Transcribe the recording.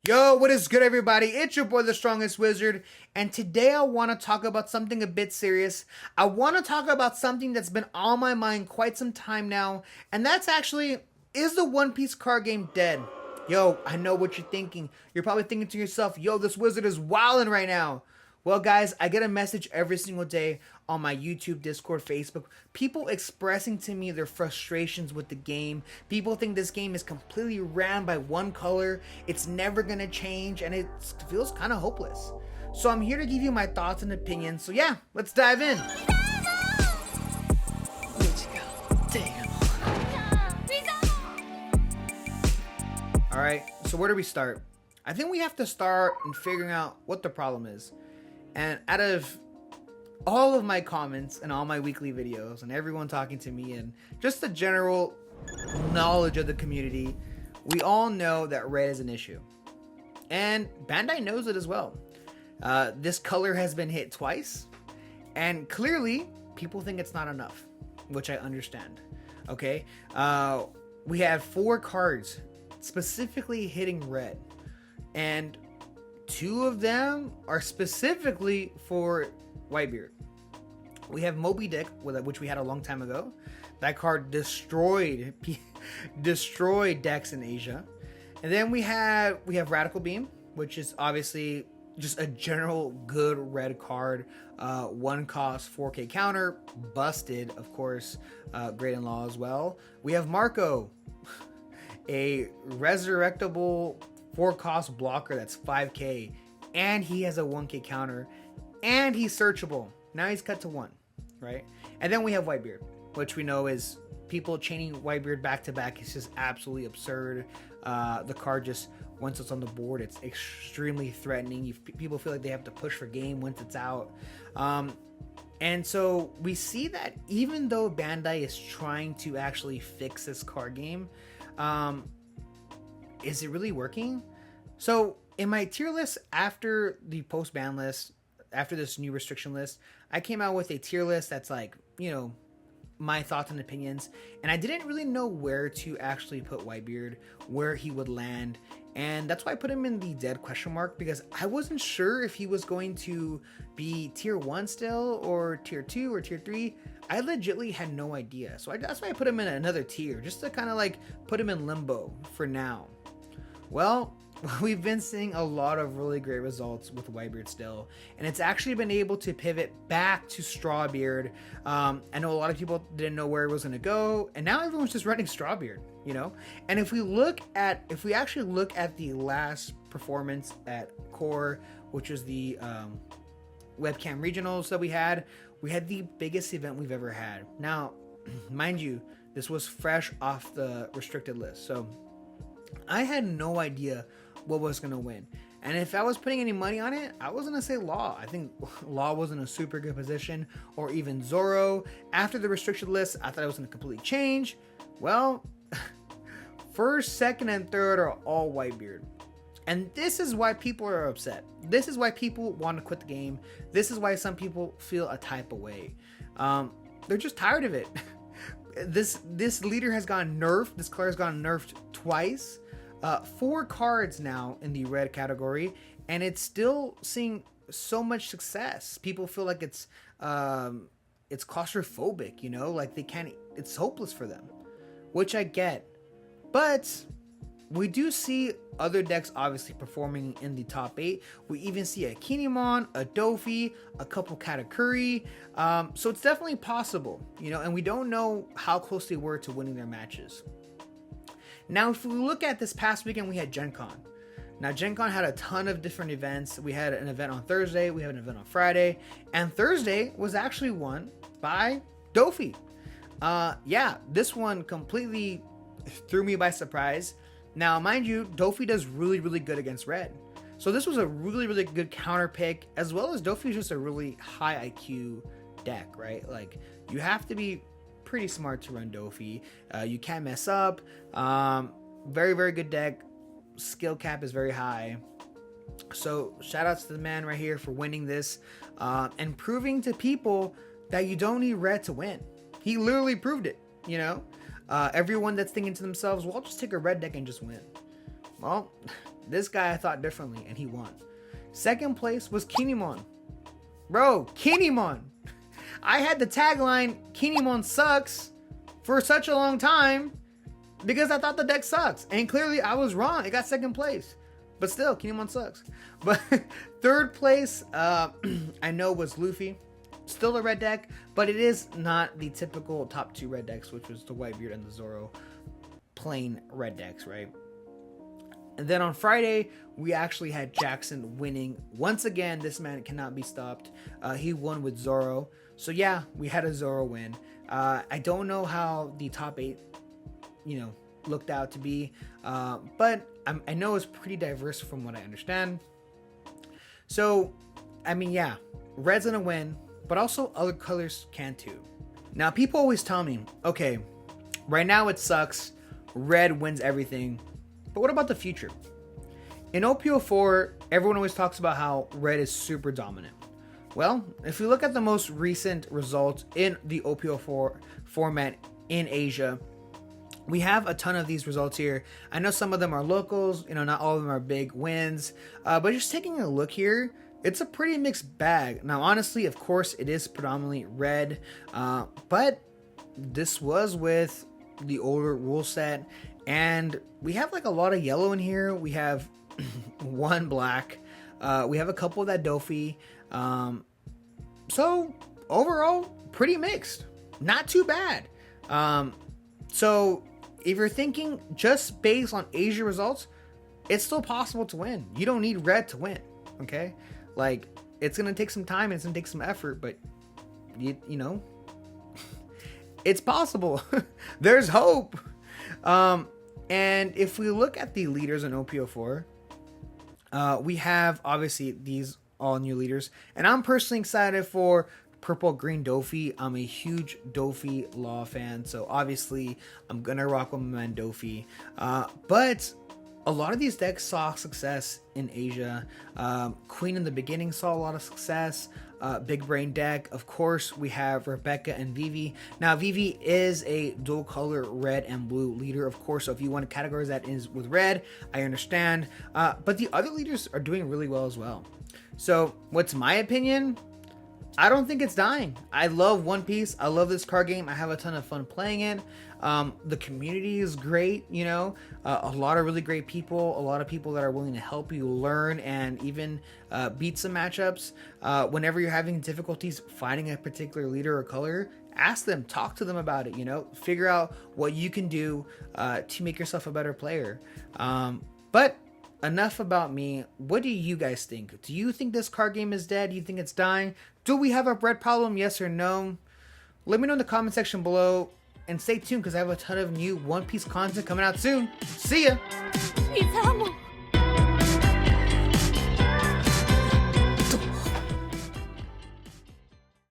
Yo, what is good, everybody? It's your boy, the strongest wizard, and today I want to talk about something a bit serious. I want to talk about something that's been on my mind quite some time now, and that's actually, is the One Piece card game dead? Yo, I know what you're thinking. You're probably thinking to yourself, yo, this wizard is wildin' right now. Well, guys, I get a message every single day on my YouTube, Discord, Facebook. People expressing to me their frustrations with the game. People think this game is completely ran by one color. It's never going to change, and it feels kind of hopeless. So I'm here to give you my thoughts and opinions. So yeah, let's dive in. Alright, so where do we start? I think we have to start in figuring out what the problem is. And out of all of my comments and all my weekly videos and everyone talking to me and just the general knowledge of the community, we all know that red is an issue. And Bandai knows it as well. This color has been hit twice, and clearly people think it's not enough, which I understand. Okay, we had 4 cards specifically hitting red, and 2 of them are specifically for whitebeard. We have Moby Dick, which we had a long time ago. That card destroyed decks in Asia. And then we have Radical Beam, which is obviously just a general good red card. 1 cost, 4K counter, busted, of course. Great in law as well. We have Marco, a resurrectable 4 cost blocker that's 5K, and he has a 1K counter, and he's searchable. Now he's cut to 1, right? And then we have Whitebeard, which we know is people chaining Whitebeard back to back is just absolutely absurd. The card just, once it's on the board, it's extremely threatening. People feel like they have to push for game once it's out. And so we see that even though Bandai is trying to actually fix this card game, is it really working? So in my tier list after the post ban list, after this new restriction list, I came out with a tier list that's like, you know, my thoughts and opinions, and I didn't really know where to actually put Whitebeard, where he would land, and that's why I put him in the dead question mark, because I wasn't sure if he was going to be tier 1 still, or tier 2, or tier 3. I legitly had no idea, so that's why I put him in another tier, just to kind of like put him in limbo for now. Well, we've been seeing a lot of really great results with Whitebeard still, and it's actually been able to pivot back to Strawbeard. I know a lot of people didn't know where it was going to go, and now everyone's just running Strawbeard, you know? And if we actually look at the last performance at Core, which was the webcam regionals that we had the biggest event we've ever had. Now, mind you, this was fresh off the restricted list, so I had no idea what was going to win. And if I was putting any money on it, I was going to say Law. I think Law was in a super good position, or even Zoro. After the restricted list, I thought it was going to completely change. Well, first, second, and third are all Whitebeard. And this is why people are upset. This is why people want to quit the game. This is why some people feel a type of way. They're just tired of it. This leader has gotten nerfed. This color has gotten nerfed twice. 4 cards now in the red category, and it's still seeing so much success. People feel like it's claustrophobic, you know, like they can't. It's hopeless for them, which I get. But we do see other decks obviously performing in the top 8. We even see a Kinemon, a Dofi, a couple Katakuri. So it's definitely possible, you know, and we don't know how close they were to winning their matches. Now, if we look at this past weekend, we had Gen Con. Now, Gen Con had a ton of different events. We had an event on Thursday, we had an event on Friday, and Thursday was actually won by Dofi. Yeah, this one completely threw me by surprise. Now, mind you, Dofi does really, really good against red. So this was a really, really good counter pick, as well as Dofi is just a really high IQ deck, right? Like, you have to be pretty smart to run Dofi. You can't mess up. Very, very good deck. Skill cap is very high. So shout outs to the man right here for winning this and proving to people that you don't need red to win. He literally proved it, you know? Everyone that's thinking to themselves, well, I'll just take a red deck and just win. Well, This guy I thought differently, and he won. Second place was Kinemon. Bro, Kinemon. I had the tagline, Kinemon sucks, for such a long time because I thought the deck sucks. And clearly I was wrong. It got second place. But still, Kinemon sucks. But third place, I know was Luffy. Still a red deck, but it is not the typical top 2 red decks, which was the Whitebeard and the Zoro plain red decks, right? And then on Friday, we actually had Jackson winning. Once again, this man cannot be stopped. He won with Zoro. So yeah, we had a Zoro win. I don't know how the top 8, looked out to be. But I know it's pretty diverse from what I understand. So, I mean, yeah, red's gonna win, but also other colors can too. Now, people always tell me, okay, right now it sucks. Red wins everything. But what about the future? In OP04, everyone always talks about how red is super dominant. Well, if you look at the most recent results in the OP04 format in Asia, we have a ton of these results here. I know some of them are locals, not all of them are big wins, but just taking a look here, it's a pretty mixed bag. Now, honestly, of course, it is predominantly red, but this was with the older rule set, and we have like a lot of yellow in here. We have one black. We have a couple of that Dofi. So overall, pretty mixed. Not too bad. So if you're thinking just based on Asia results, it's still possible to win. You don't need red to win. Okay, like it's gonna take some time and it's gonna take some effort, but you know, it's possible. There's hope. And if we look at the leaders in OP04, we have obviously these all new leaders, and I'm personally excited for Purple Green Dofi. I'm a huge Dofi Law fan, so obviously I'm gonna rock with my man Dofi. But a lot of these decks saw success in Asia. Queen in the beginning saw a lot of success. Big Brain deck, of course, we have Rebecca and Vivi. Now, Vivi is a dual color red and blue leader, of course, so if you want to categorize that in with red, I understand. But the other leaders are doing really well as well. So, what's my opinion? I don't think it's dying. I love One Piece. I love this card game. I have a ton of fun playing it. The community is great, a lot of really great people, a lot of people that are willing to help you learn and even beat some matchups. Whenever you're having difficulties finding a particular leader or color, ask them, talk to them about it, figure out what you can do to make yourself a better player. But enough about me. What do you guys think? Do you think this card game is dead? Do you think it's dying? Do we have a red problem? Yes or no? Let me know in the comment section below. And stay tuned because I have a ton of new One Piece content coming out soon. See ya!